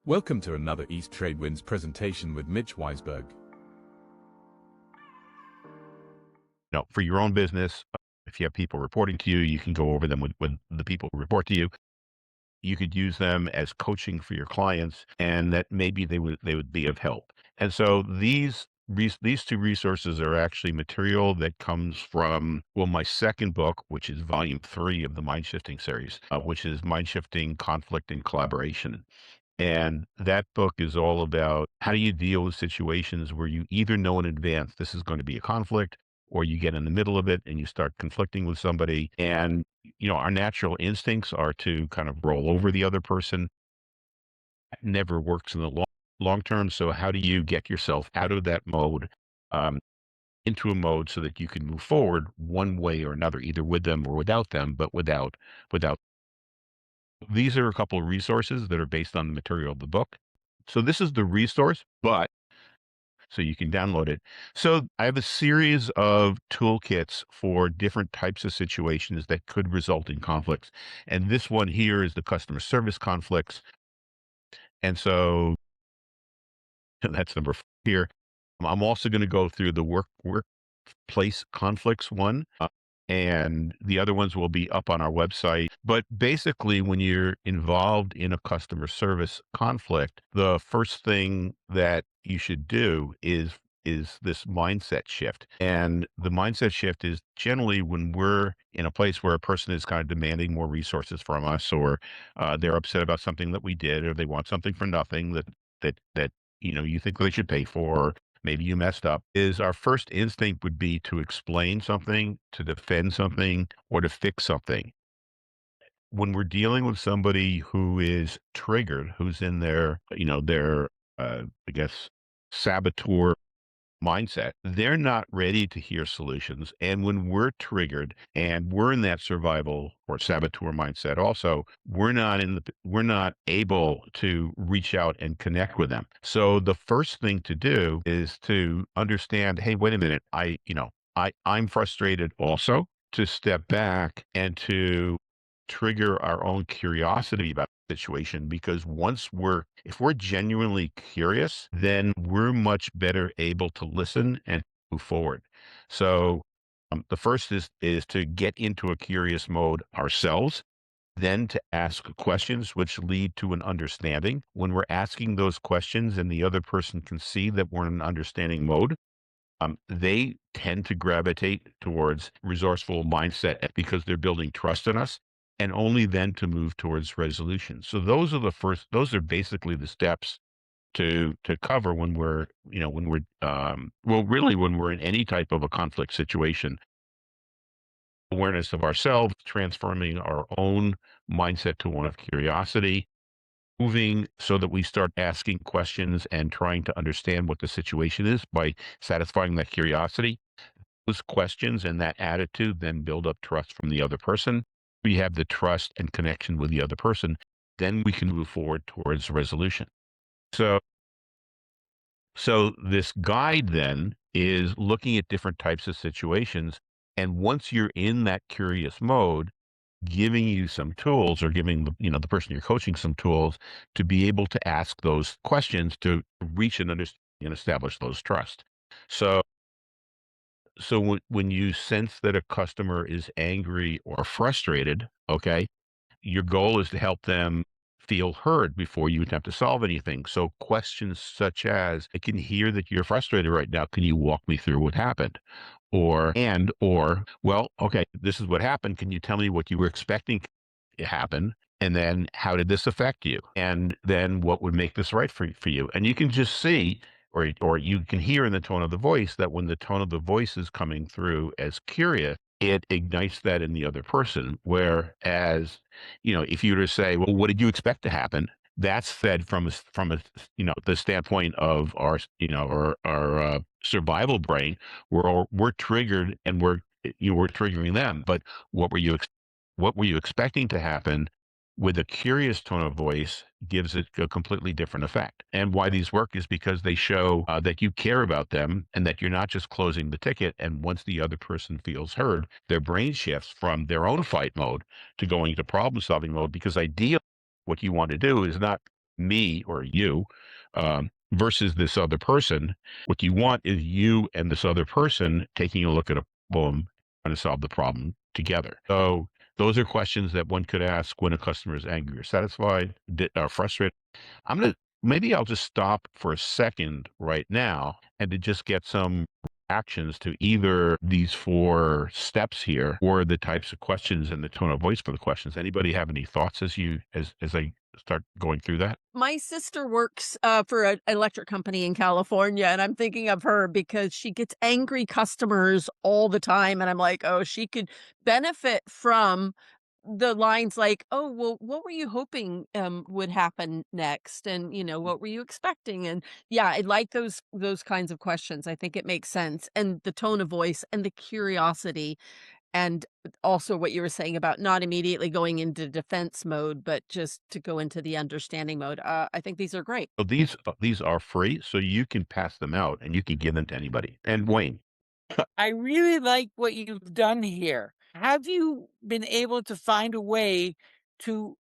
Welcome to another East Tradewinds presentation with Mitch Weisburgh. For your own business, if you have people reporting to you, you can go over them with the people who report to you. You could use them as coaching for your clients, and that maybe they would be of help. And so these two resources are actually material that comes from, well, my second book, which is volume 3 of the Mind Shifting series, which is Mind Shifting, Conflict, and Collaboration. And that book is all about how do you deal with situations where you either know in advance this is going to be a conflict, or you get in the middle of it and you start conflicting with somebody. And, our natural instincts are to kind of roll over the other person. That never works in the long term. So how do you get yourself out of that mode, um, into a mode so that you can move forward one way or another, either with them or without them, but without. These are a couple of resources that are based on the material of the book. So this is the resource, but so you can download it. So I have a series of toolkits for different types of situations that could result in conflicts. And this one here is the customer service conflicts. And so that's number 4 here. I'm also going to go through the workplace conflicts one. And the other ones will be up on our website. But basically, when you're involved in a customer service conflict, the first thing that you should do is this mindset shift. And the mindset shift is generally when we're in a place where a person is kind of demanding more resources from us, or they're upset about something that we did, or they want something for nothing that you think they should pay for, maybe you messed up, is our first instinct would be to explain something, to defend something, or to fix something. When we're dealing with somebody who is triggered, who's in their, I guess, saboteur mindset, they're not ready to hear solutions. And when we're triggered and we're in that survival or saboteur mindset also, we're not able to reach out and connect with them. So the first thing to do is to understand, hey, wait a minute, I'm frustrated also, to step back and to trigger our own curiosity about the situation, because if we're genuinely curious, then we're much better able to listen and move forward. So the first is to get into a curious mode ourselves, then to ask questions which lead to an understanding. When we're asking those questions and the other person can see that we're in an understanding mode, they tend to gravitate towards resourceful mindset because they're building trust in us, and only then to move towards resolution. So those are basically the steps to cover when when we're in any type of a conflict situation. Awareness of ourselves, transforming our own mindset to one of curiosity, moving so that we start asking questions and trying to understand what the situation is by satisfying that curiosity. Those questions and that attitude then build up trust from the other person. We have the trust and connection with the other person, then we can move forward towards resolution. So, so this guide then is looking at different types of situations. And once you're in that curious mode, giving you some tools, or giving the person you're coaching some tools to be able to ask those questions to reach and understand and establish those trust. So when you sense that a customer is angry or frustrated, okay, your goal is to help them feel heard before you attempt to solve anything. So questions such as, I can hear that you're frustrated right now. Can you walk me through what happened? Or, well, okay, this is what happened. Can you tell me what you were expecting to happen? And then how did this affect you? And then what would make this right for you? And you can just see, or you can hear in the tone of the voice, that when the tone of the voice is coming through as curious, it ignites that in the other person. Whereas, if you were to say, well, what did you expect to happen? That's fed from a the standpoint of our survival brain. We're triggered, and we're triggering them. But what were what were you expecting to happen? With a curious tone of voice gives it a completely different effect. And why these work is because they show that you care about them, and that you're not just closing the ticket. And once the other person feels heard, their brain shifts from their own fight mode to going to problem solving mode. Because ideally, what you want to do is not me or you versus this other person. What you want is you and this other person taking a look at a problem, trying to solve the problem together. So those are questions that one could ask when a customer is angry or satisfied, or frustrated. I'm gonna Maybe I'll just stop for a second right now and to just get some actions to either these four steps here or the types of questions and the tone of voice for the questions. Anybody have any thoughts as I start going through that? My sister works for an electric company in California, and I'm thinking of her because she gets angry customers all the time. And I'm like, oh, she could benefit from the lines like, oh, well, what were you hoping would happen next? And, what were you expecting? And yeah, I like those kinds of questions. I think it makes sense. And the tone of voice and the curiosity and also what you were saying about not immediately going into defense mode, but just to go into the understanding mode. I think these are great. So these are free, so you can pass them out and you can give them to anybody. And Wayne, I really like what you've done here. Have you been able to find a way to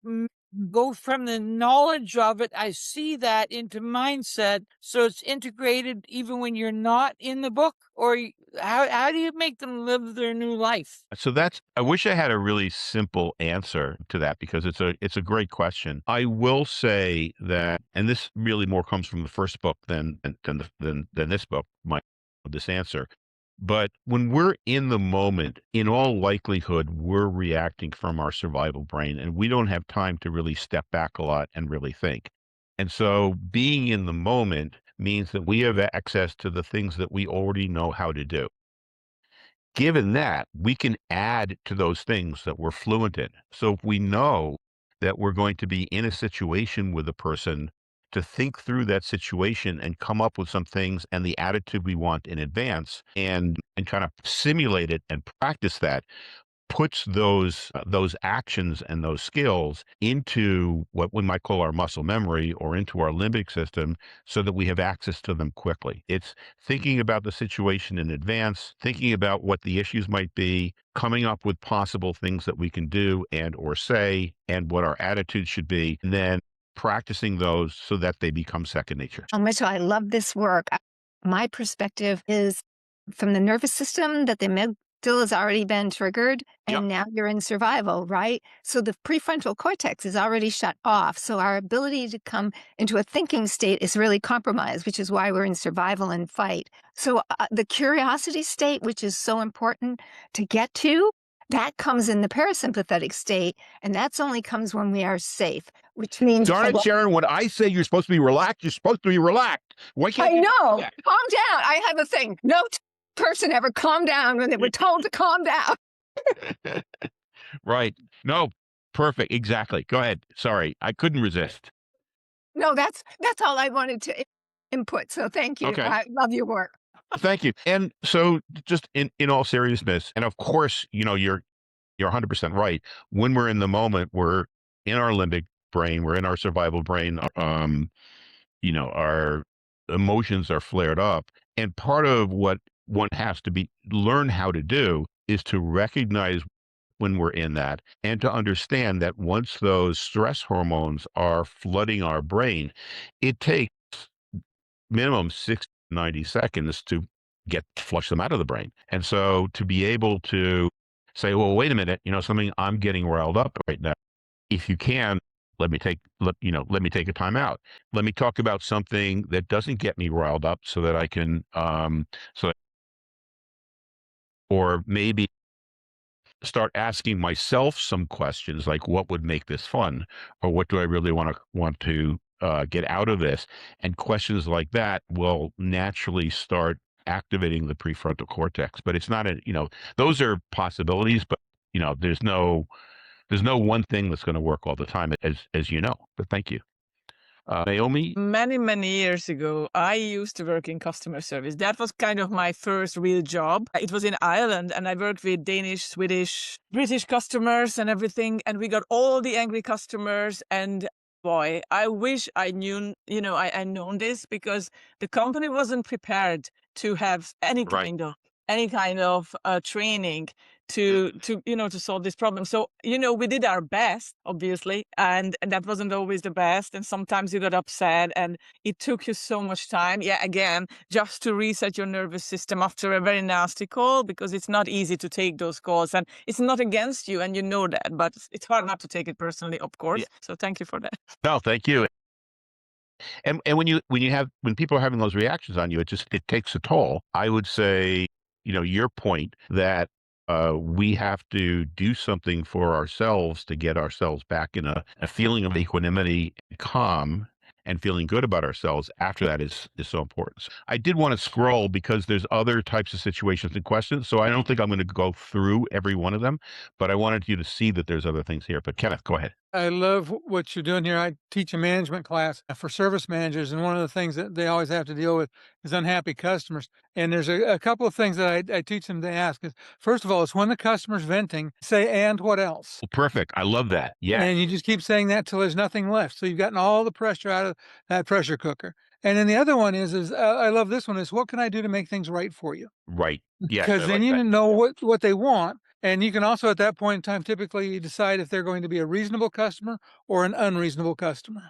go from the knowledge of it, I see that, into mindset so it's integrated even when you're not in the book? Or how do you make them live their new life? so that's I wish I had a really simple answer to that because it's a great question. I will say that, and this really more comes from the first book than this book, this answer. But when we're in the moment, in all likelihood, we're reacting from our survival brain, and we don't have time to really step back a lot and really think. And so being in the moment means that we have access to the things that we already know how to do. Given that, we can add to those things that we're fluent in. So if we know that we're going to be in a situation with a person, to think through that situation and come up with some things and the attitude we want in advance and kind of simulate it and practice that puts those actions and those skills into what we might call our muscle memory or into our limbic system so that we have access to them quickly. It's thinking about the situation in advance, thinking about what the issues might be, coming up with possible things that we can do and or say and what our attitude should be, and then practicing those so that they become second nature. Oh, Mitchell, I love this work. My perspective is from the nervous system that the amygdala has already been triggered, Yep. and now you're in survival, right? So the prefrontal cortex is already shut off. So our ability to come into a thinking state is really compromised, which is why we're in survival and fight. So the curiosity state, which is so important to get to, that comes in the parasympathetic state, and that's only comes when we are safe, which means Darn it, Sharon, when I say you're supposed to be relaxed, you're supposed to be relaxed. Why can't I you know. do that? Calm down. I have a thing. No person ever calmed down when they were told to calm down. Right. No, perfect. Exactly. Go ahead. Sorry. I couldn't resist. No, that's all I wanted to input. So thank you. Okay. I love your work. Thank you. And so just in all seriousness, and of course, you're 100% right. When we're in the moment, we're in our limbic brain, we're in our survival brain. Our emotions are flared up. And part of what one has to learn how to do is to recognize when we're in that and to understand that once those stress hormones are flooding our brain, it takes minimum 60 to 90 seconds to flush them out of the brain. And so to be able to say, well, wait a minute, something, I'm getting riled up right now. If you can, let me take a time out. Let me talk about something that doesn't get me riled up so that I can, or maybe start asking myself some questions like what would make this fun, or what do I really want to get out of this? And questions like that will naturally start activating the prefrontal cortex. But it's not those are possibilities, but there's no one thing that's going to work all the time, as you know. But thank you, Naomi. Many, many years ago, I used to work in customer service. That was kind of my first real job. It was in Ireland, and I worked with Danish, Swedish, British customers and everything. And we got all the angry customers. And boy, I wish I knew, I known this, because the company wasn't prepared to have any Right. kind of any kind of training to solve this problem. So we did our best, obviously, and that wasn't always the best, and sometimes you got upset, and it took you so much time, again, just to reset your nervous system after a very nasty call, because it's not easy to take those calls, and it's not against you, and you know that, but it's hard not to take it personally, of course. Yeah. So thank you for that. No, thank you. And when people are having those reactions on you, it takes a toll. I would say, your point that we have to do something for ourselves to get ourselves back in a feeling of equanimity, calm, and feeling good about ourselves after that is so important. I did want to scroll because there's other types of situations and questions. So I don't think I'm going to go through every one of them, but I wanted you to see that there's other things here. But Kenneth, go ahead. I love what you're doing here. I teach a management class for service managers, and one of the things that they always have to deal with is unhappy customers. And there's a couple of things that I teach them to ask. Is, first of all, it's when the customer's venting, say, and what else? Well, perfect. I love that. Yeah. And you just keep saying that till there's nothing left. So you've gotten all the pressure out of that pressure cooker. And then the other one is I love this one, is what can I do to make things right for you? Right. Yes, Because I then like you that. know what they want. And you can also, at that point in time, typically decide if they're going to be a reasonable customer or an unreasonable customer.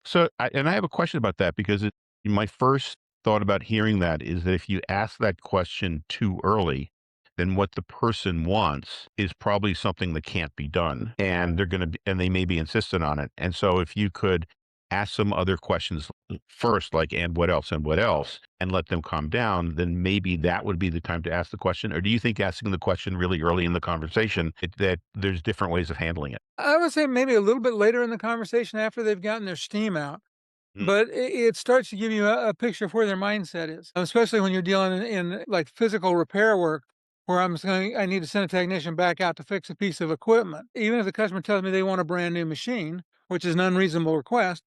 So, I have a question about that because my first thought about hearing that is that if you ask that question too early, then what the person wants is probably something that can't be done, and they may be insistent on it. And so, if you could ask some other questions first, like and what else, and let them calm down, then maybe that would be the time to ask the question. Or do you think asking the question really early in the conversation that there's different ways of handling it? I would say maybe a little bit later in the conversation after they've gotten their steam out. But it starts to give you a picture of where their mindset is, especially when you're dealing in like physical repair work, where I need to send a technician back out to fix a piece of equipment. Even if the customer tells me they want a brand new machine, which is an unreasonable request,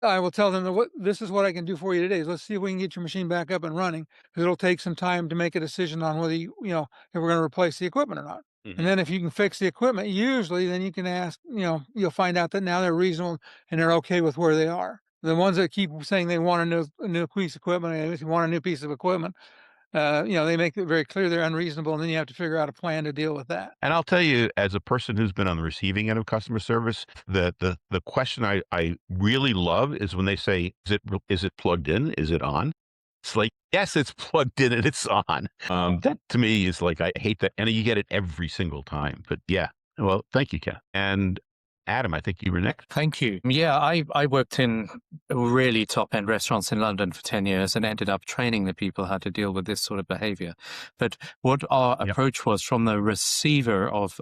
I will tell them that this is what I can do for you today. Let's see if we can get your machine back up and running, because it'll take some time to make a decision on whether if we're going to replace the equipment or not. And then if you can fix the equipment, usually then you can ask, you'll find out that now they're reasonable and they're okay with where they are. The ones that keep saying they want a new piece of equipment, if you want a new piece of equipment, they make it very clear they're unreasonable, and then you have to figure out a plan to deal with that. And I'll tell you, as a person who's been on the receiving end of customer service, the question I really love is when they say, is it plugged in? Is it on? It's like, yes, it's plugged in and it's on. That to me is like, I hate that. And you get it every single time. But yeah, well, thank you, Ken. And Adam, I think you were next. Thank you. Yeah, I worked in really top-end restaurants in London for 10 years and ended up training the people how to deal with this sort of behavior. But what our approach was from the receiver of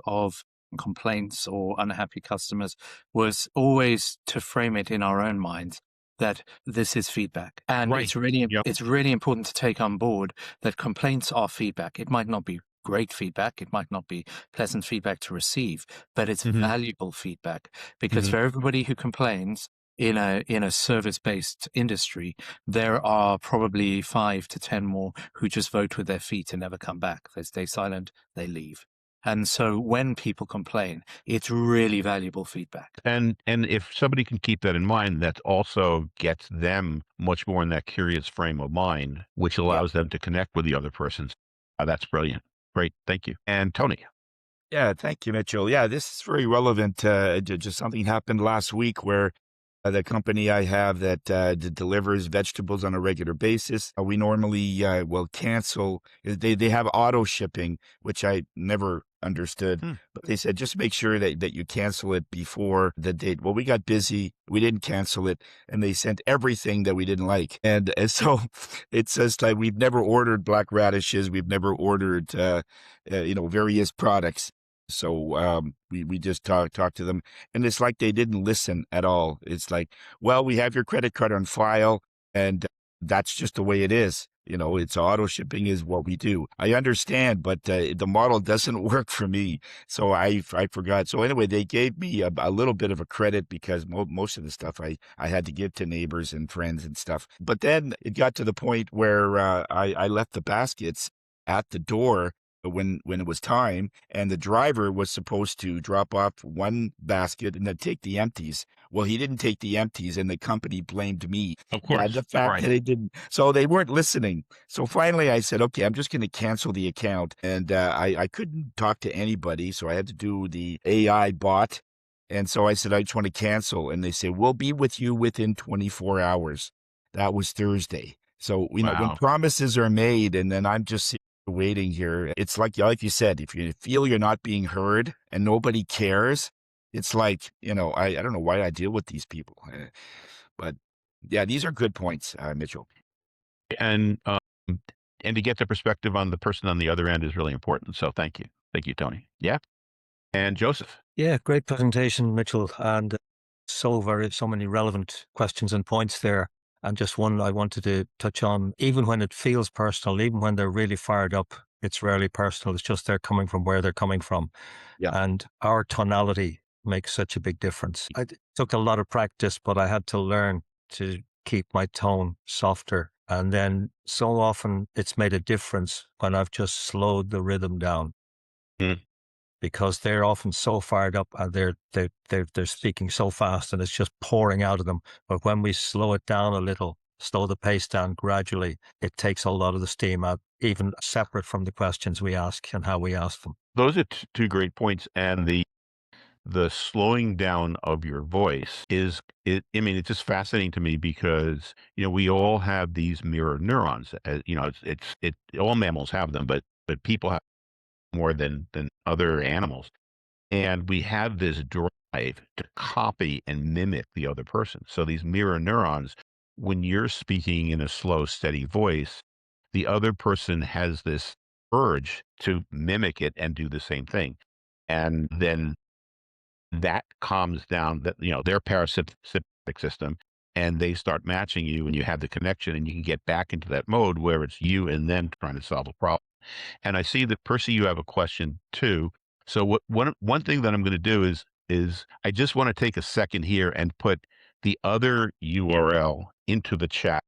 complaints or unhappy customers was always to frame it in our own minds that this is feedback. And it's really important to take on board that complaints are feedback. It might not be great feedback. It might not be pleasant feedback to receive, but it's valuable feedback, because for everybody who complains in a service-based industry, there are probably 5 to 10 more who just vote with their feet and never come back. They stay silent, they leave. And so when people complain, it's really valuable feedback. And if somebody can keep that in mind, that also gets them much more in that curious frame of mind, which allows them to connect with the other person. That's brilliant. Great. Thank you. And Tony. Yeah, thank you, Mitchell. Yeah, this is very relevant. Just something happened last week where the company I have that delivers vegetables on a regular basis, we normally will cancel. They have auto shipping, which I never understood. But they said, just make sure that you cancel it before the date. Well, we got busy. We didn't cancel it. And they sent everything that we didn't like. And so it says like, we've never ordered black radishes. We've never ordered, various products. So we just talked to them, and it's like they didn't listen at all. It's like, well, we have your credit card on file, and that's just the way it is. It's auto shipping is what we do. I understand, but the model doesn't work for me. So I forgot. So anyway, they gave me a little bit of a credit because most of the stuff I had to give to neighbors and friends and stuff. But then it got to the point where I left the baskets at the door when it was time, and the driver was supposed to drop off one basket and then take the empties. Well, he didn't take the empties, and the company blamed me. Of course. The fact Right. that they didn't. So they weren't listening. So finally I said, okay, I'm just going to cancel the account. And I couldn't talk to anybody, so I had to do the AI bot. And so I said, I just want to cancel. And they said, we'll be with you within 24 hours. That was Thursday. So, when Wow. promises are made and then I'm just waiting here, it's like you said, if you feel you're not being heard and nobody cares, it's like, I don't know why I deal with these people. But yeah, these are good points, Mitchell. And to get the perspective on the person on the other end is really important. So thank you. Thank you, Tony. Yeah. And Joseph. Yeah, great presentation, Mitchell, and so many relevant questions and points there. And just one I wanted to touch on, even when it feels personal, even when they're really fired up, it's rarely personal. It's just they're coming from where they're coming from. Yeah. And our tonality makes such a big difference. It took a lot of practice, but I had to learn to keep my tone softer. And then so often it's made a difference when I've just slowed the rhythm down. Because they're often so fired up and they're speaking so fast and it's just pouring out of them. But when we slow it down a little, slow the pace down gradually, it takes a lot of the steam out, even separate from the questions we ask and how we ask them. Those are two great points. And the slowing down of your voice it's just fascinating to me because, we all have these mirror neurons. All mammals have them, but people have more than other animals. And we have this drive to copy and mimic the other person. So these mirror neurons, when you're speaking in a slow, steady voice, the other person has this urge to mimic it and do the same thing. And then that calms down their parasympathetic system, and they start matching you, and you have the connection, and you can get back into that mode where it's you and them trying to solve a problem. And I see that, Percy, you have a question too. So one thing that I'm going to do is I just want to take a second here and put the other URL into the chat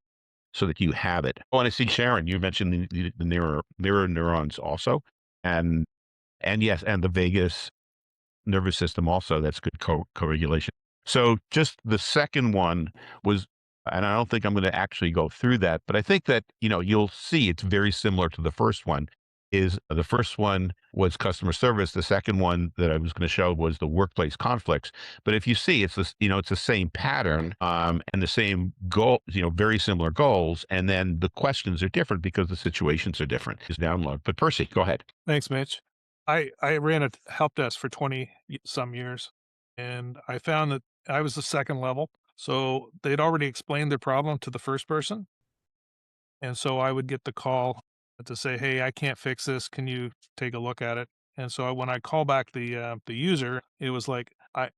so that you have it. Oh, and I see Sharon, you mentioned the mirror neurons also. And yes, and the vagus nervous system also. That's good co-regulation. So just the second one was, and I don't think I'm going to actually go through that, but I think that, you'll see it's very similar to the first one. The first one was customer service. The second one that I was going to show was the workplace conflicts. But if you see, it's this, it's the same pattern, and the same goal, very similar goals. And then the questions are different because the situations are different. Is download. But Percy, go ahead. Thanks, Mitch. I ran a help desk for 20 some years, and I found that I was the second level. So they'd already explained their problem to the first person. And so I would get the call to say, hey, I can't fix this. Can you take a look at it? And so when I call back the user, it was like, I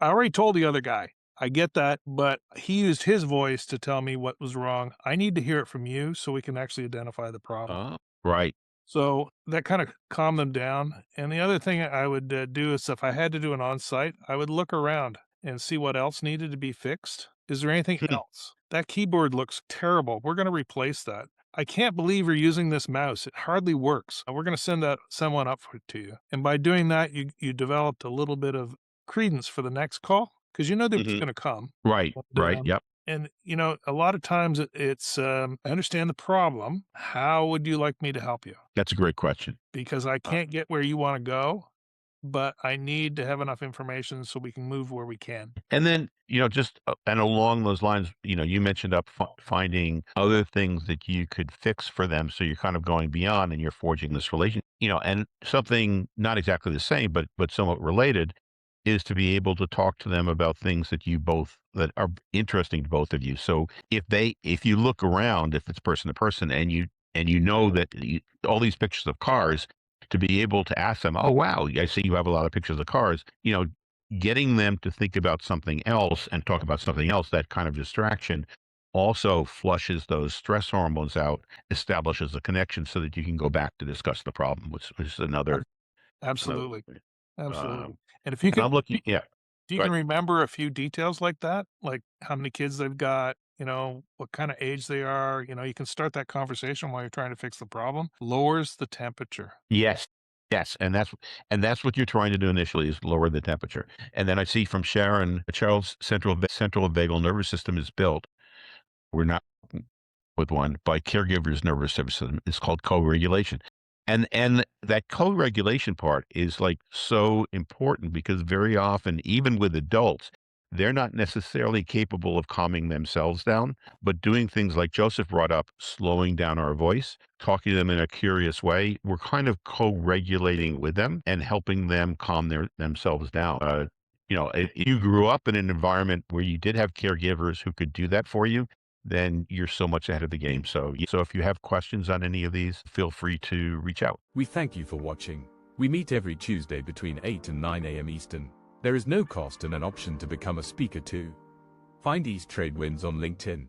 already told the other guy. I get that, but he used his voice to tell me what was wrong. I need to hear it from you so we can actually identify the problem. Right. So that kind of calmed them down. And the other thing I would do is if I had to do an on-site, I would look around and see what else needed to be fixed. Is there anything else? That keyboard looks terrible. We're going to replace that. I can't believe you're using this mouse. It hardly works. We're going to send someone up to you. And by doing that, you developed a little bit of credence for the next call because they're going to come. Right. Yep. And, a lot of times it's, I understand the problem. How would you like me to help you? That's a great question. Because I can't get where you want to go, but I need to have enough information so we can move where we can. And then, and along those lines, you mentioned finding other things that you could fix for them. So you're kind of going beyond and you're forging this relation, and something not exactly the same, but somewhat related is to be able to talk to them about things that are interesting to both of you. So if you look around, if it's person to person and you know that all these pictures of cars, to be able to ask them, oh, wow, I see you have a lot of pictures of cars, getting them to think about something else and talk about something else, that kind of distraction also flushes those stress hormones out, establishes a connection so that you can go back to discuss the problem, which is another. Absolutely. Absolutely. And if you can, I'm looking, yeah. Do you can remember a few details like that, like how many kids they've got, what kind of age they are. You can start that conversation while you're trying to fix the problem. Lowers the temperature. Yes. Yes, and that's what you're trying to do initially is lower the temperature. And then I see from Sharon, Charles' central vagal nervous system is built. We're not with one by caregivers' nervous system. It's called co-regulation. And that co-regulation part is like so important because very often, even with adults, they're not necessarily capable of calming themselves down, but doing things like Joseph brought up, slowing down our voice, talking to them in a curious way, we're kind of co-regulating with them and helping them calm themselves down. If you grew up in an environment where you did have caregivers who could do that for you, then you're so much ahead of the game. So if you have questions on any of these, feel free to reach out. We thank you for watching. We meet every Tuesday between 8 and 9 a.m. Eastern. There is no cost and an option to become a speaker too. Find East Trade Winds on LinkedIn.